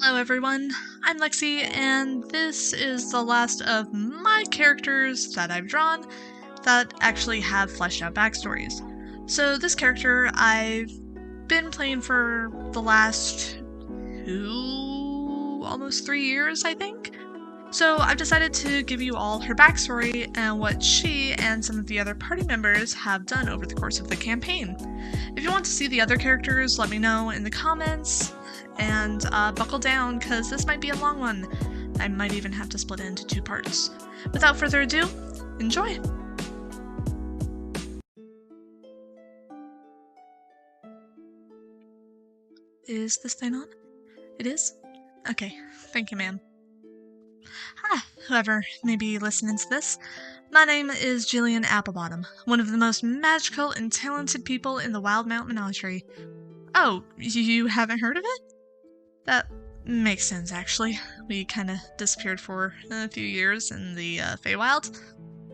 Hello everyone, I'm Lexi, and this is the last of my characters that I've drawn that actually have fleshed out backstories. So this character I've been playing for the last almost 3 years, I think. So I've decided to give you all her backstory and what she and some of the other party members have done over the course of the campaign. If you want to see the other characters, let me know in the comments. And buckle down, because this might be a long one. I might even have to split it into 2 parts. Without further ado, enjoy! Is this thing on? It is? Okay, thank you, ma'am. Hi, whoever may be listening to this. My name is Jillian Applebottom, one of the most magical and talented people in the Wildemounte Menagerie. Oh, you haven't heard of it? That makes sense, actually. We kinda disappeared for a few years in the Feywild.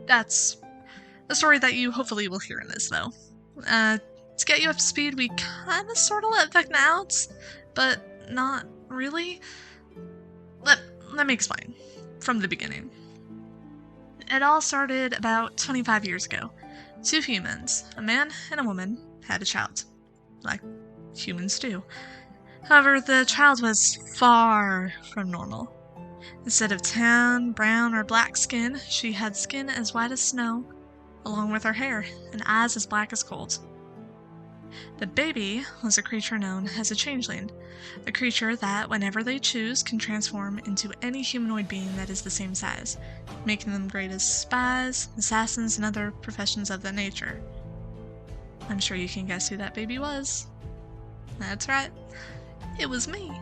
That's a story that you hopefully will hear in this, though. To get you up to speed, we kinda sorta let Vecna out, but not really. Let me explain. From the beginning. It all started about 25 years ago. 2 humans, a man and a woman, had a child. Like humans do. However, the child was far from normal. Instead of tan, brown, or black skin, she had skin as white as snow, along with her hair, and eyes as black as coal. The baby was a creature known as a changeling, a creature that, whenever they choose, can transform into any humanoid being that is the same size, making them great as spies, assassins, and other professions of that nature. I'm sure you can guess who that baby was. That's right. It was me.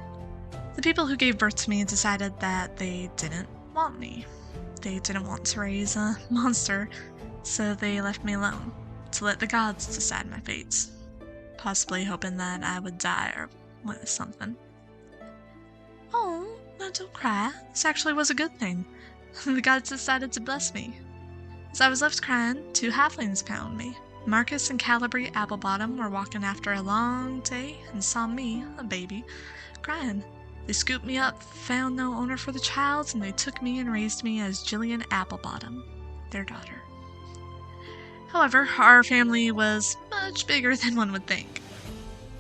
The people who gave birth to me decided that they didn't want me. They didn't want to raise a monster, so they left me alone, to let the gods decide my fate. Possibly hoping that I would die or something. Oh, no, don't cry. This actually was a good thing. The gods decided to bless me. As I was left crying, 2 halflings found me. Marcus and Calibri Applebottom were walking after a long day and saw me, a baby, crying. They scooped me up, found no owner for the child, and they took me and raised me as Jillian Applebottom, their daughter. However, our family was much bigger than one would think.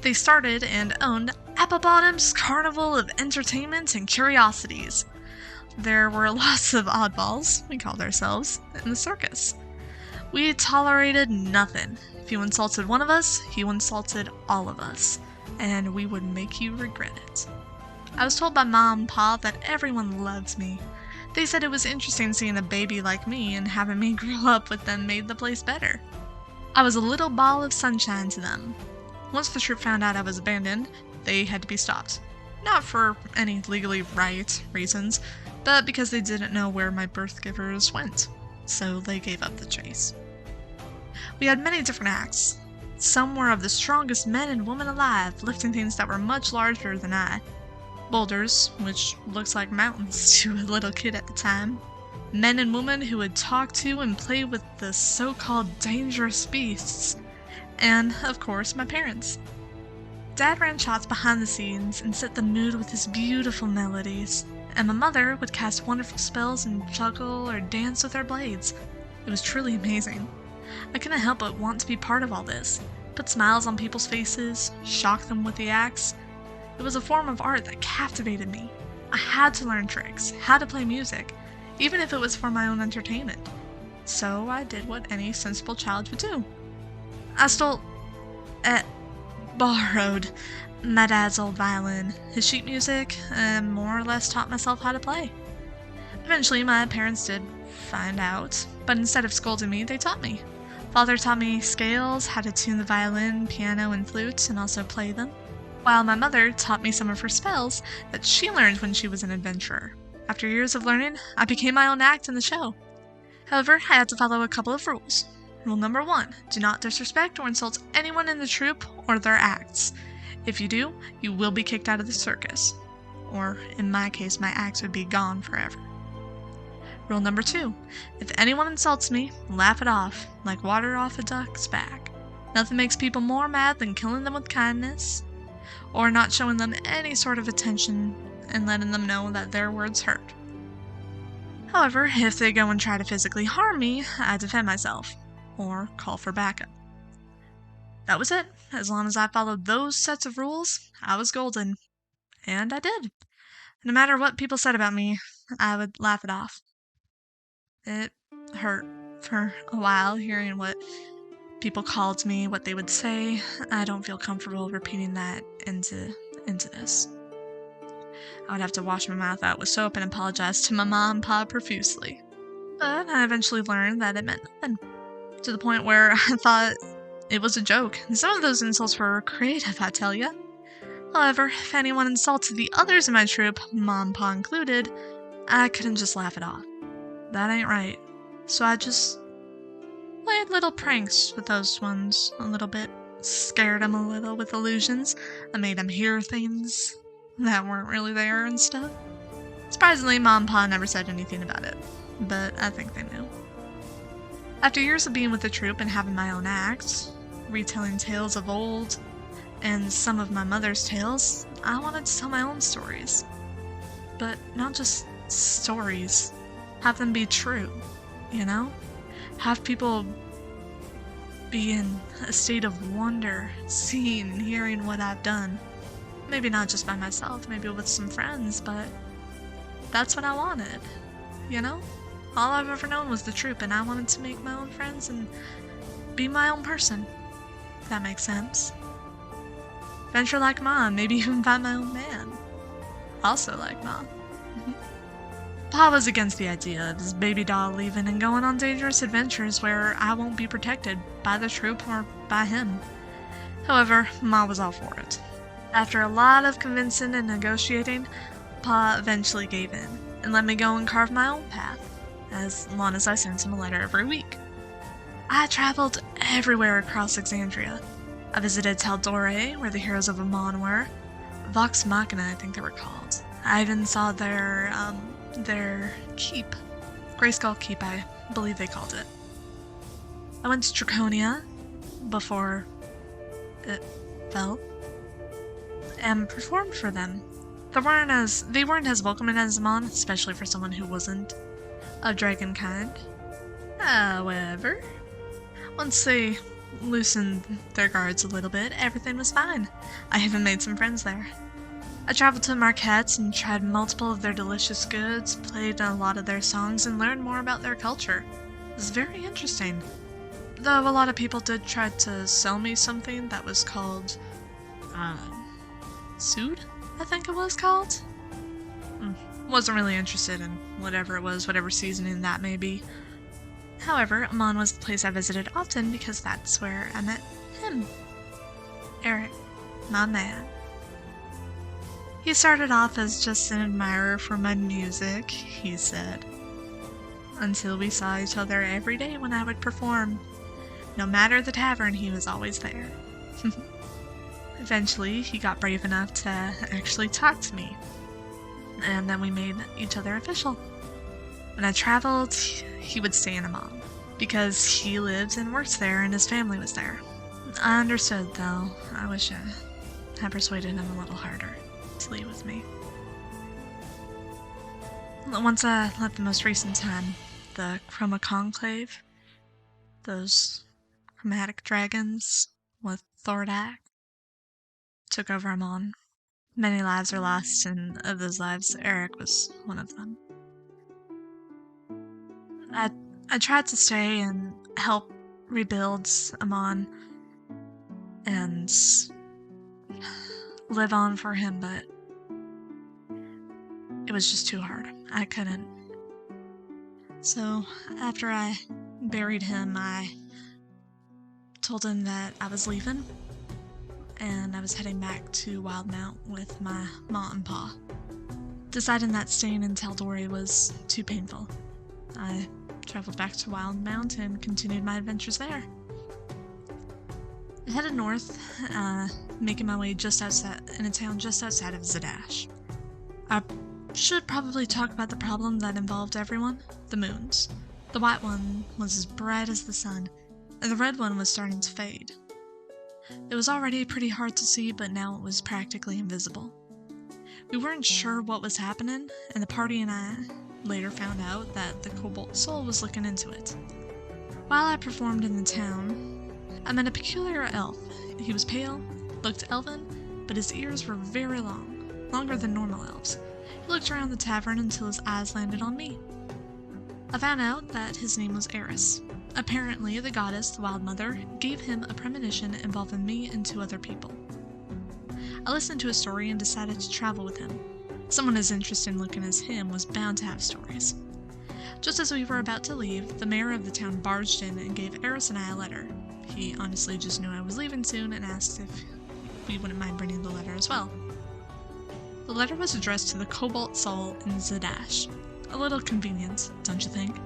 They started and owned Applebottom's Carnival of Entertainment and Curiosities. There were lots of oddballs, we called ourselves, in the circus. We tolerated nothing. If you insulted one of us, you insulted all of us, and we would make you regret it. I was told by Mom and Pa that everyone loved me. They said it was interesting seeing a baby like me, and having me grow up with them made the place better. I was a little ball of sunshine to them. Once the troop found out I was abandoned, they had to be stopped. Not for any legally right reasons, but because they didn't know where my birth givers went. So they gave up the chase. We had many different acts. Some were of the strongest men and women alive, lifting things that were much larger than I. Boulders, which looks like mountains to a little kid at the time. Men and women who would talk to and play with the so-called dangerous beasts. And, of course, my parents. Dad ran shots behind the scenes and set the mood with his beautiful melodies. And my mother would cast wonderful spells and juggle or dance with her blades. It was truly amazing. I couldn't help but want to be part of all this, put smiles on people's faces, shock them with the axe. It was a form of art that captivated me. I had to learn tricks, how to play music, even if it was for my own entertainment. So I did what any sensible child would do. I borrowed my dad's old violin, his sheet music, and more or less taught myself how to play. Eventually, my parents did find out, but instead of scolding me, they taught me. Father taught me scales, how to tune the violin, piano, and flute, and also play them, while my mother taught me some of her spells that she learned when she was an adventurer. After years of learning, I became my own act in the show. However, I had to follow a couple of rules. Rule number 1, do not disrespect or insult anyone in the troupe or their acts. If you do, you will be kicked out of the circus. Or, in my case, my acts would be gone forever. Rule number 2, if anyone insults me, laugh it off, like water off a duck's back. Nothing makes people more mad than killing them with kindness, or not showing them any sort of attention and letting them know that their words hurt. However, if they go and try to physically harm me, I defend myself, or call for backup. That was it. As long as I followed those sets of rules, I was golden. And I did. No matter what people said about me, I would laugh it off. It hurt for a while hearing what people called me, what they would say. I don't feel comfortable repeating that into this. I would have to wash my mouth out with soap and apologize to my mom and pa profusely. But I eventually learned that it meant nothing, to the point where I thought it was a joke. And some of those insults were creative, I tell ya. However, if anyone insulted the others in my troop, mom and pa included, I couldn't just laugh it off. That ain't right. So I just played little pranks with those ones a little bit. Scared them a little with illusions. I made them hear things that weren't really there and stuff. Surprisingly, mom and pa never said anything about it, but I think they knew. After years of being with the troupe and having my own act, retelling tales of old, and some of my mother's tales, I wanted to tell my own stories. But not just stories. Have them be true, you know? Have people be in a state of wonder, seeing and hearing what I've done. Maybe not just by myself, maybe with some friends, but that's what I wanted, you know? All I've ever known was the troupe, and I wanted to make my own friends and be my own person. If that makes sense. Venture like mom, maybe even find my own man. Also like mom. Pa was against the idea of his baby doll leaving and going on dangerous adventures where I won't be protected by the troupe or by him. However, Ma was all for it. After a lot of convincing and negotiating, Pa eventually gave in and let me go and carve my own path, as long as I sent him a letter every week. I traveled everywhere across Exandria. I visited Taldore, where the heroes of Amon were. Vox Machina, I think they were called. I even saw their keep. Grayskull Keep, I believe they called it. I went to Draconia before it fell and performed for them. They weren't as welcoming as Amon, especially for someone who wasn't of dragon kind. However, once they loosened their guards a little bit, everything was fine. I even made some friends there. I traveled to Marquette and tried multiple of their delicious goods, played a lot of their songs, and learned more about their culture. It was very interesting. Though a lot of people did try to sell me something that was called, Sood, I think it was called? Wasn't really interested in whatever it was, whatever seasoning that may be. However, Amon was the place I visited often because that's where I met him. Eric, my man. He started off as just an admirer for my music, he said, until we saw each other every day when I would perform. No matter the tavern, he was always there. Eventually, he got brave enough to actually talk to me, and then we made each other official. When I traveled, he would stay in Amon, because he lives and works there and his family was there. I understood, though. I wish I had persuaded him a little harder to leave with me. Once I left the most recent time, the Chroma Conclave, those chromatic dragons with Thordak, took over Amon. Many lives are lost, and of those lives, Eric was one of them. I tried to stay and help rebuild Amon and live on for him, but it was just too hard. I couldn't. So after I buried him, I told him that I was leaving and I was heading back to Wildemounte with my ma and pa, deciding that staying in Taldore was too painful. I traveled back to Wildemounte and continued my adventures there. I headed north, making my way just outside in a town just outside of Zadash. I should probably talk about the problem that involved everyone: the moons. The white one was as bright as the sun, and the red one was starting to fade. It was already pretty hard to see, but now it was practically invisible. We weren't sure what was happening, and the party and I later found out that the Cobalt Soul was looking into it. While I performed in the town, I met a peculiar elf. He was pale, looked elven, but his ears were very long, longer than normal elves. He looked around the tavern until his eyes landed on me. I found out that his name was Eris. Apparently, the goddess, the Wild Mother, gave him a premonition involving me and 2 other people. I listened to his story and decided to travel with him. Someone as interesting looking as him was bound to have stories. Just as we were about to leave, the mayor of the town barged in and gave Eris and I a letter. He honestly just knew I was leaving soon and asked if we wouldn't mind bringing the letter as well. The letter was addressed to the Cobalt Soul in Zadash. A little convenient, don't you think?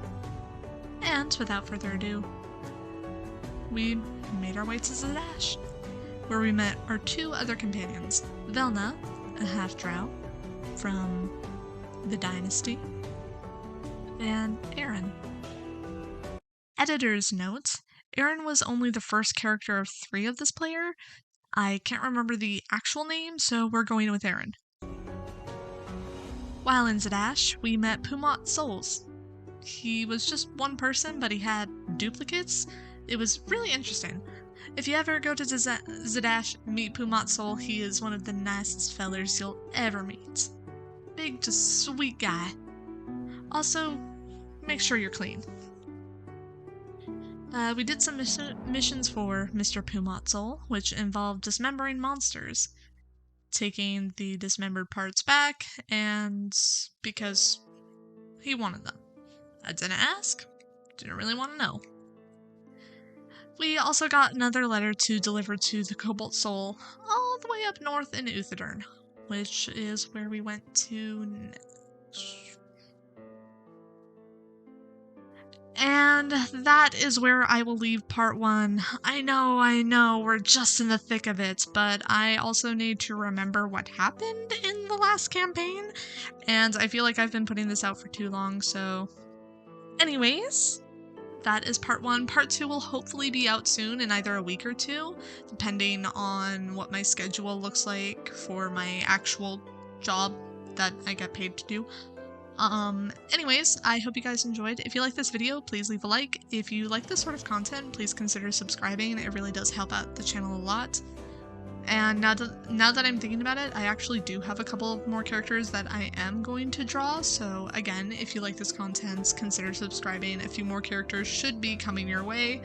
And without further ado, we made our way to Zadash, where we met our 2 other companions, Velna, a half-drow from the Dynasty, and Aaron. Editor's note: Aaron was only the first character of 3 of this player. I can't remember the actual name, so we're going with Aaron. While in Zadash, we met Pumat Souls. He was just one person, but he had duplicates. It was really interesting. If you ever go to Zadash and meet Pumat Soul, he is one of the nicest fellers you'll ever meet. Big, just sweet guy. Also, make sure you're clean. We did some missions for Mr. Pumat Soul, which involved dismembering monsters, taking the dismembered parts back, and because he wanted them. I didn't ask, didn't really want to know. We also got another letter to deliver to the Cobalt Soul all the way up north in Uthadern, which is where we went to next. And that is where I will leave part 1. I know, we're just in the thick of it, but I also need to remember what happened in the last campaign, and I feel like I've been putting this out for too long, so... Anyways, that is part 1. Part 2 will hopefully be out soon, in either a week or 2, depending on what my schedule looks like for my actual job that I get paid to do. Anyways, I hope you guys enjoyed. If you like this video, please leave a like. If you like this sort of content, please consider subscribing. It really does help out the channel a lot. And now that I'm thinking about it, I actually do have a couple of more characters that I am going to draw, so again, if you like this content, consider subscribing. A few more characters should be coming your way.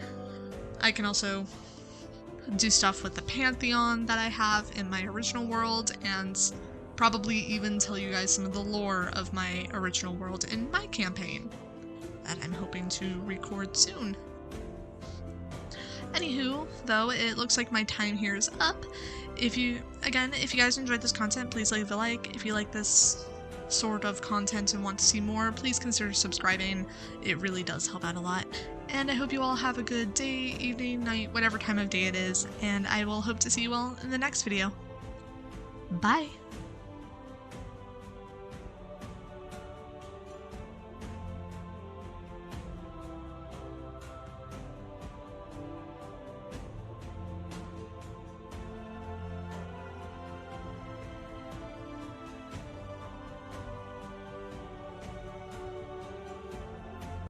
I can also do stuff with the Pantheon that I have in my original world, and probably even tell you guys some of the lore of my original world in my campaign that I'm hoping to record soon. Anywho, though, it looks like my time here is up. If you guys enjoyed this content, please leave a like. If you like this sort of content and want to see more, please consider subscribing. It really does help out a lot. And I hope you all have a good day, evening, night, whatever time of day it is, and I will hope to see you all in the next video. Bye!